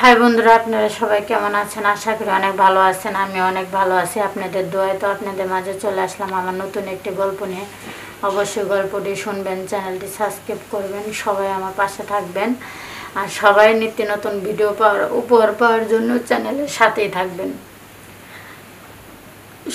High বন্ধুরা, আপনারা সবাই কেমন আছেন? আশা করি অনেক ভালো আছেন। আমি অনেক ভালো আছি আপনাদের দোয়ায়। তো আপনাদের মাঝে চলে আসলাম আমার নতুন একটি গল্প নিয়ে। অবশ্যই গল্পটি শুনবেন, চ্যানেলটি সাবস্ক্রাইব করবেন, সবাই আমার পাশে থাকবেন আর সবাই নিত্য নতুন ভিডিও উপহার পাওয়ার জন্য চ্যানেলের সাথেই থাকবেন।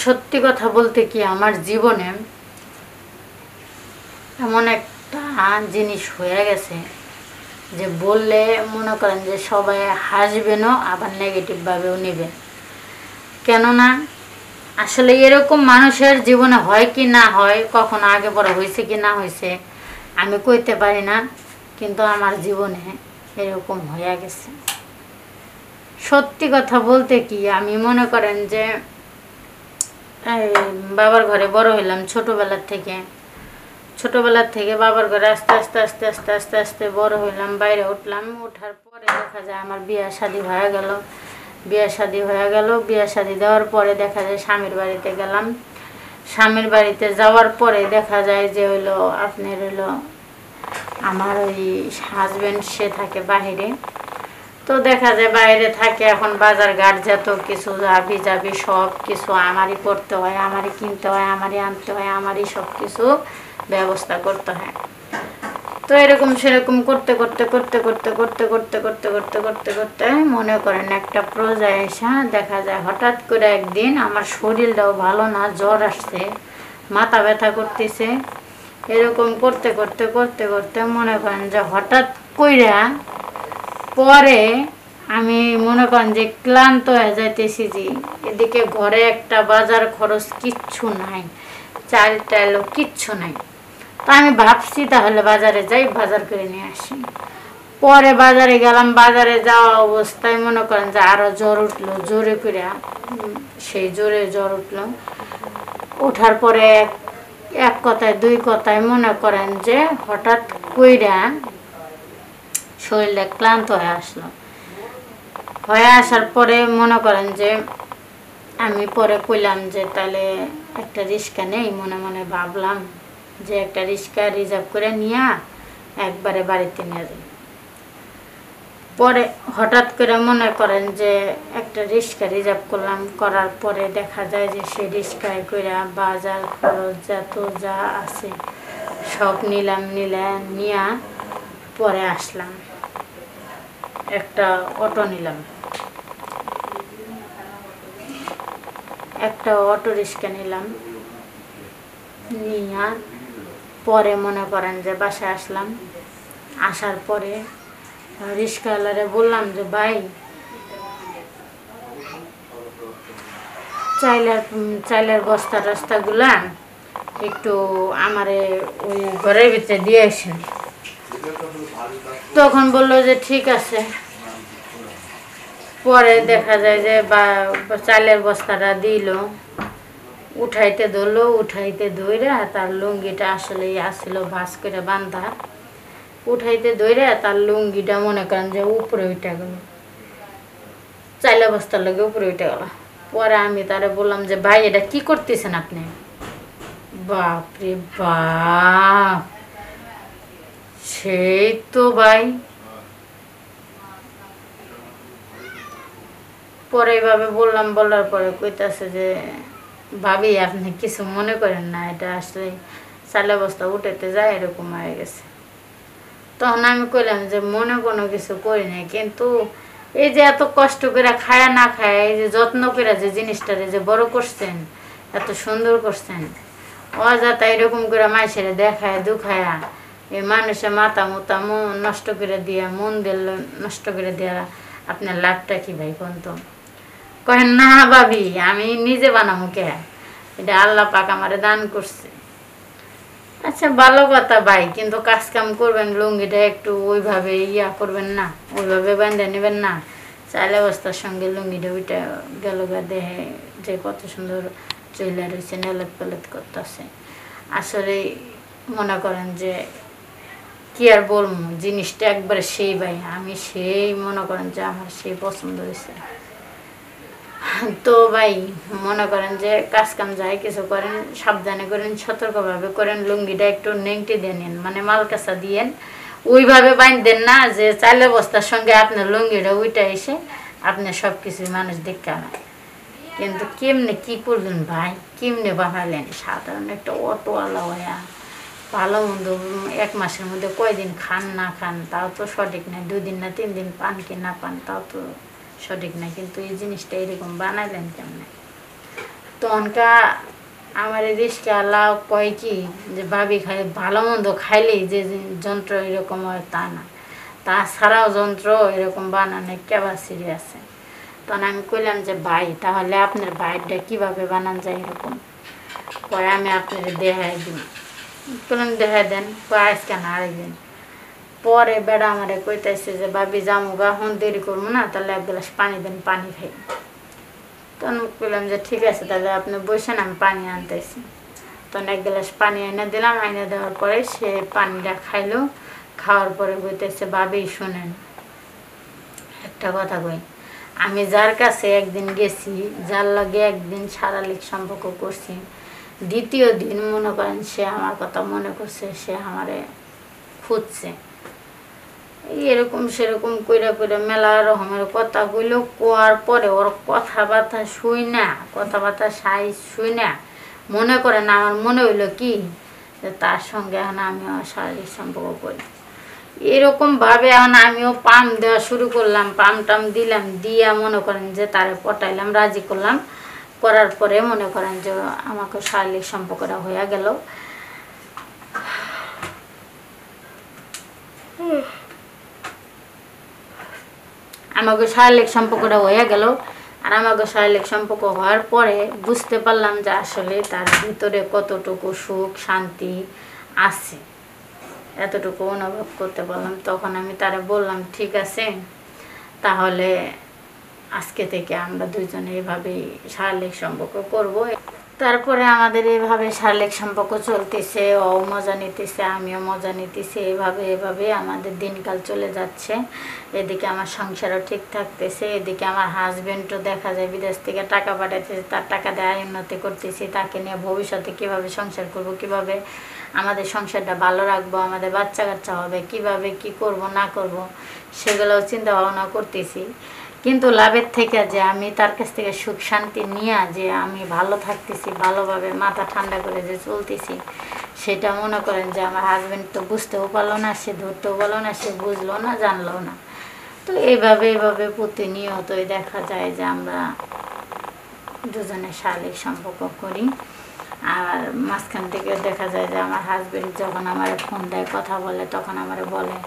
সত্যি কথা বলতে কি, আমার জীবনে এমন একটা জিনিস হয়ে গেছে যে বললে মনে করেন যে সবাই হাসবেনও, আবার নেগেটিভভাবেও নেবেন। কেননা আসলে এরকম মানুষের জীবনে হয় কি না হয়, কখনো আগে পরে হয়েছে কি না হয়েছে আমি কইতে পারি না, কিন্তু আমার জীবনে এরকম হয়ে গেছে। সত্যি কথা বলতে কি, আমি মনে করেন যে বাবার ঘরে বড় হইলাম ছোটবেলার থেকে বাবার ঘরে আস্তে আস্তে আস্তে আস্তে আস্তে আস্তে বড় হইলাম, বাইরে উঠলাম। ওঠার পরে দেখা যায় আমার বিয়ে শাদী হয়ে গেল। বিয়ে শাদী দেওয়ার পরে দেখা যায় স্বামীর বাড়িতে গেলাম। স্বামীর বাড়িতে যাওয়ার পরে দেখা যায় যে আপনার আমার ওই হাজবেন্ড সে থাকে বাহিরে। তো দেখা যায় বাইরে থাকে, এখন বাজার ঘাট যত কিছু যাবি সব কিছু আমারই করতে হয়, আমারই কিনতে হয়, আমারই আনতে হয়, আমারই সব কিছু ব্যবস্থা করতে হয়। তো এরকম সেরকম করতে করতে করতে করতে করতে করতে করতে করতে করতে করতে মনে করেন একটা পর্যায়ে এসে দেখা যায় হঠাৎ করে একদিন আমার শরীরটাও ভালো না, জ্বর আসছে, মাথা ব্যথা করতেছে। এরকম করতে করতে করতে করতে মনে করেন যে হঠাৎ কইরা পরে আমি মনে করেন যে ক্লান্ত হয়ে যাইতেছি। যে এদিকে ঘরে একটা বাজার খরচ কিচ্ছু নাই, চাল টাইলও কিচ্ছু নাই। তো আমি ভাবছি তাহলে বাজারে যাই, বাজার করে নিয়ে আসি। পরে বাজারে গেলাম, বাজারে যাওয়া অবস্থায় মনে করেন যে আরো জ্বর উঠলো, জোরে করে সেই জোরে জ্বর উঠলো। ওঠার পরে এক কথায় দুই কথায় মনে করেন যে হঠাৎ কইরা শরীরটা ক্লান্ত হয়ে আসার পরে মনে করেন যে আমি পরে কইলাম যে তাহলে একটা রিক্সা নেই। মনে মনে ভাবলাম যে একটা রিক্সা রিজার্ভ করে নিয়ে একবারে বাড়িতে নিয়ে যাই। পরে হঠাৎ করে মনে করেন যে একটা রিক্সা রিজার্ভ করলাম, করার পরে দেখা যায় যে সেই রিক্সায় করে বাজার খরচ যত যা আছে সব নিয়ে পরে আসলাম। একটা অটো রিক্সা নিলাম, নিয়ে পরে মনে করেন যে বাসায় আসলাম। আসার পরে রিক্সাওয়ালারে বললাম যে ভাই, চাইলের বস্তাগুলা একটু আমারে ওই ঘরের ভিতরে দিয়ে আসেন। তখন বললো যে ঠিক আছে। পরে দেখা যায় যে চালের বস্তাটা দিল, উঠাইতে ধইরা তার লুঙ্গিটা আসলে আসছিল ভাঁজ করে বান্ধা, উঠাইতে ধইরা তার লুঙ্গিটা মনে করেন যে উপরে উঠে গেল, চাইলে বস্তার লগে উপরে উঠে গেল। পরে আমি তারে বললাম যে ভাই এটা কি করতেছেন আপনি? বাপরে বাপ, সেই তো ভাই। পরে এইভাবে বললাম, বলার পরে কইতাছে যে ভাবি আপনি কিছু মনে করেন না, এটা আসলে চালের বস্তা উঠাতে যায় এরকম হয়ে গেছে। তখন আমি কইলাম যে মনে কোনো কিছু করি নাই, কিন্তু এই যে এত কষ্ট করে খায়া না খায়, এই যে যত্ন করে যে জিনিসটারে যে বড় করছেন, এত সুন্দর করছেন, অযথা এরকম করে মাইসেরে দেখায় দুখায়া এই মানুষের মাথা মোতা নষ্ট করে দিয়া, মন দিল নষ্ট করে দেওয়া আপনার লাভটা কি ভাই কোন? তো কহেন না ভাবি আমি নিজে বানাবো কে, এটা আল্লাহ পাক আমারে দান করছে। আচ্ছা ভালো কথা ভাই, কিন্তু কাজ কাম করবেন, লুঙ্গিটা একটু ওইভাবে করবেন না, ওইভাবে বাঁধে নেবেন না। চাইলে বস্তার সঙ্গে লুঙ্গিটা ওইটা গেল দেহে যে কত সুন্দর চইলা রয়েছে, নেলত পেলত করতেছে। আসলে মনে করেন যে কি আর বলবো, জিনিসটা একবারে সেই ভাই, আমি সেই মনে করেন যে আমার সেই পছন্দ হয়েছে। তো ভাই মনে করেন যে কাজ কাম যাই কিছু করেন সাবধানে করেন, সতর্কভাবে করেন, লুঙ্গিটা একটু নেংটি দিয়ে নেন, মানে মাল কাঁচা দিয়েন, ওইভাবে বাইন্ধেন না যে চালের বস্তার সঙ্গে আপনার লুঙ্গিটা ওইটা এসে আপনার সব কিছুই মানুষ দেখতে না। কিন্তু কেমনে কি করলেন ভাই, কেমনে বানালেন? সাধারণ একটা অটোওয়ালা হইয়া ভালো মন্দ 1 মাসের মধ্যে কয়দিন খান না খান তাও তো সঠিক নাই, 2 দিন না 3 দিন পান কি না পান তাও তো সঠিক নাই, কিন্তু এই জিনিসটা এরকম বানাইলেন কেমনে? তখনকা আমার রিস্কাওয়ালা কয় কি যে ভাবি খাই ভালো মন্দ খাইলেই যে যন্ত্র এরকম হয় তা না, তাছাড়াও যন্ত্র এরকম বানানোর ক্যাপাসিটি আছে। তখন আমি কইলাম যে ভাই তাহলে আপনার বাইরটা কীভাবে বানান যায় এরকম? কয় আমি আপনার দেখাই দিই। বললাম দেখাই দেন। কয় আজকে না আরেকদিন। পরে বেড়া আমারে কইতেছে যে ভাবি জামুগা এখন দেরি করবো না, তাহলে 1 গ্লাস পানি দেন, পানি খাই। তখন বললাম যে ঠিক আছে তাহলে আপনি বসেন, আমি পানি আনতেছি। তখন 1 গ্লাস পানি এনে দিলাম, এনে দেওয়ার পরে সে পানিটা খাইলো। খাওয়ার পরে বলতেছে ভাবি শোনেন একটা কথা কই, আমি যার কাছে একদিন গেছি, যার লাগে একদিন শারীরিক সম্পর্ক করছি, দ্বিতীয় দিন মনে করেন সে আমার কথা মনে করছে, সে আমারে খুঁজছে। এরকম সেরকম কইরা কইরা মেলা রকমের কথা কইলো। কোয়ার পরে ওর কথাবার্তা শুই না, কথাবার্তা শুই না, মনে করেন আমার মনে হইলো কি যে তার সঙ্গে এখন আমিও শারীরিক সম্পর্ক করি। এরকমভাবে এখন আমিও পাম দেওয়া শুরু করলাম, পাম টাম দিলাম, দিয়া মনে করেন যে তারে পটাইলাম, রাজি করলাম। করার পরে মনে করেন যে আমাকে শারীরিক সম্পর্কটা হয়ে গেল। আমাকে শারীরিক সম্পর্কটা হয়ে গেল। আর আমাকে শারীরিক সম্পর্ক হওয়ার পরে বুঝতে পারলাম যে আসলে তার ভিতরে কতটুকু সুখ শান্তি আছে, এতটুকু অনুভব করতে পারলাম। তখন আমি তারে বললাম ঠিক আছে তাহলে আজকে থেকে আমরা দুইজনে এইভাবেই শারীরিক সম্পর্ক করব। তারপরে আমাদের এইভাবে শারীরিক সম্পর্ক চলতেছে, ও মজা নিতেছে, আমিও মজা নিতেছি। এভাবে আমাদের দিনকাল চলে যাচ্ছে। এদিকে আমার সংসারও ঠিক থাকতেছে, এদিকে আমার হাজবেন্ডও দেখা যায় বিদেশ থেকে টাকা পাঠাইতেছে, তার টাকা দিয়ে আয় উন্নতি করতেছি। তাকে নিয়ে ভবিষ্যতে কিভাবে সংসার করব, কিভাবে আমাদের সংসারটা ভালো রাখবো, আমাদের বাচ্চা কাচ্চা হবে, কিভাবে কি করব না করব সেগুলোও চিন্তা ভাবনা করতেছি। কিন্তু লাভের থেকে যে আমি তার কাছ থেকে সুখ শান্তি নিয়ে যে আমি ভালো থাকতেছি, ভালোভাবে মাথা ঠান্ডা করে যে চলতেছি, সেটা মনে করেন যে আমার হাজবেন্ড তো বুঝতেও পারলো না, সে ধরতেও পারলো না, সে বুঝলো না, জানলো না। তো এইভাবে প্রতিনিয়তই দেখা যায় যে আমরা দুজনে শারীরিক সম্পর্ক করি। আর মাঝখান থেকে দেখা যায় যে আমার হাজবেন্ড যখন আমার ফোন দেয়, কথা বলে, তখন আমার বলে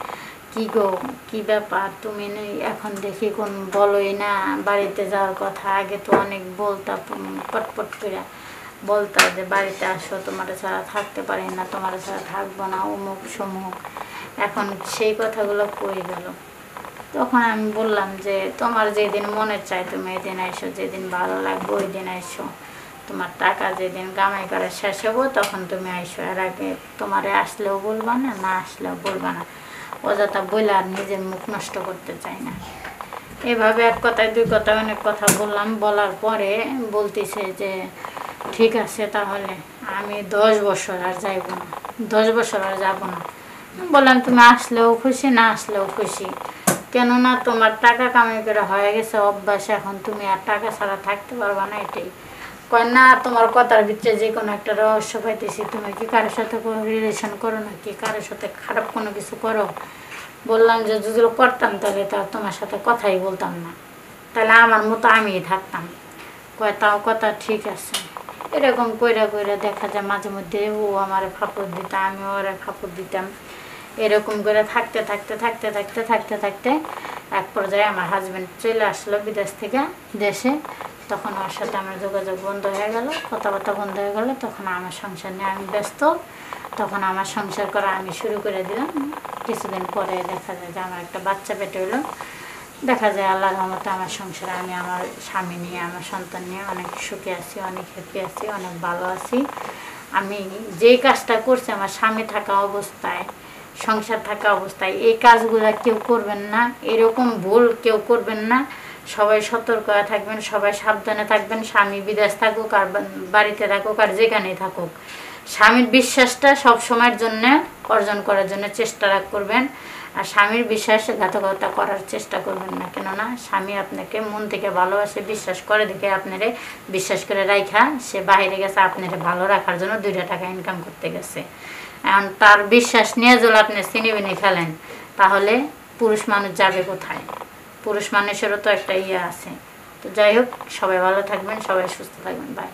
কি গো কি ব্যাপার, তুমি এখন দেখি কোন বলোই না বাড়িতে যাওয়ার কথা। আগে তো অনেক বলতাম, পটপট করে বলতা যে বাড়িতে আসো, তোমার ছাড়া থাকতে পারি না, তোমার ছাড়া থাকবো না, অমুক সমুক। এখন সেই কথাগুলো কই গেল। তখন আমি বললাম যে তোমার যেদিন মনে চায় তুমি এদিন আইসো, যেদিন ভালো লাগবে ওই দিন আইসো, তোমার টাকা যেদিন কামাই করে শেষ হবো তখন তুমি আইসো। এর আগে তোমারে আসলেও বলবা না, না আসলেও বলবা না। অযথা বলে আর নিজের মুখ নষ্ট করতে চাই না। এভাবে এক কথায় 2 কথায় অনেক কথা বললাম। বলার পরে বলতেছে যে ঠিক আছে তাহলে আমি 10 বছর আর যাইব না, 10 বছর আর যাব না। বললাম তুমি আসলেও খুশি, না আসলেও খুশি, কেননা তোমার টাকা কামাই করে হয়ে গেছে অভ্যাস, এখন তুমি আর টাকা ছাড়া থাকতে পারবা না। এটাই কয় না, তোমার কথার ভিতরে যে কোনো একটা রহস্য পাইতেছি, তুমি কি কারোর সাথে কোনো রিলেশন করো না, কি কারোর সাথে খারাপ কোনো কিছু করো? বললাম যে যদি করতাম তাহলে তো তোমার সাথে কথাই বলতাম না, তাহলে আমার মতো আমিই থাকতাম। কয় তাও কথা ঠিক আছে। এরকম কইরা কইরা দেখা যায় মাঝে মধ্যে ও আমার ফাপড় দিত, আমিও ওরা ফাপড় দিতাম। এরকম করে থাকতে থাকতে থাকতে থাকতে থাকতে থাকতে এক পর্যায়ে আমার হাজব্যান্ড চলে আসলো বিদেশ থেকে দেশে। তখন ওর সাথে আমার যোগাযোগ বন্ধ হয়ে গেল, কথাবার্তা বন্ধ হয়ে গেল। তখন আমার সংসার নিয়ে আমি ব্যস্ত, তখন আমার সংসার করা আমি শুরু করে দিলাম। কিছুদিন পরে দেখা যায় যে আমার একটা বাচ্চা পেটে হলো। দেখা যায় আল্লাহর রহমতে আমার সংসারে আমি আমার স্বামী নিয়ে, আমার সন্তান নিয়ে অনেক সুখে আছি, অনেক হ্যাপি আছি, অনেক ভালো আছি। আমি যেই কাজটা করছি আমার স্বামী থাকা অবস্থায়, সংসার থাকা অবস্থায়, এই কাজগুলো কেউ করবেন না, এরকম ভুল কেউ করবেন না। সবাই সতর্ক হয়ে থাকবেন, সবাই সাবধানে থাকবেন। স্বামী বিদেশ থাকুক আর বাড়িতে থাকুক আর যেখানেই থাকুক, স্বামীর বিশ্বাসটা সব সময়ের জন্যে অর্জন করার জন্য চেষ্টা করবেন। আর স্বামীর বিশ্বাসঘাতকতা করার চেষ্টা করবেন না, কেননা স্বামী আপনাকে মন থেকে ভালোবাসে, বিশ্বাস করে দেখে আপনারে বিশ্বাস করে রাইখা সে বাইরে গেছে আপনারে ভালো রাখার জন্য 2টা টাকা ইনকাম করতে গেছে। এখন তার বিশ্বাস নিয়ে যদি আপনি চিনিবিনি খেলেন, তাহলে পুরুষ মানুষ যাবে কোথায়? পুরুষ মানুষেরও তো একটা ইয়ে আছে। তো যাই হোক, সবাই ভালো থাকবেন, সবাই সুস্থ থাকবেন, বাই।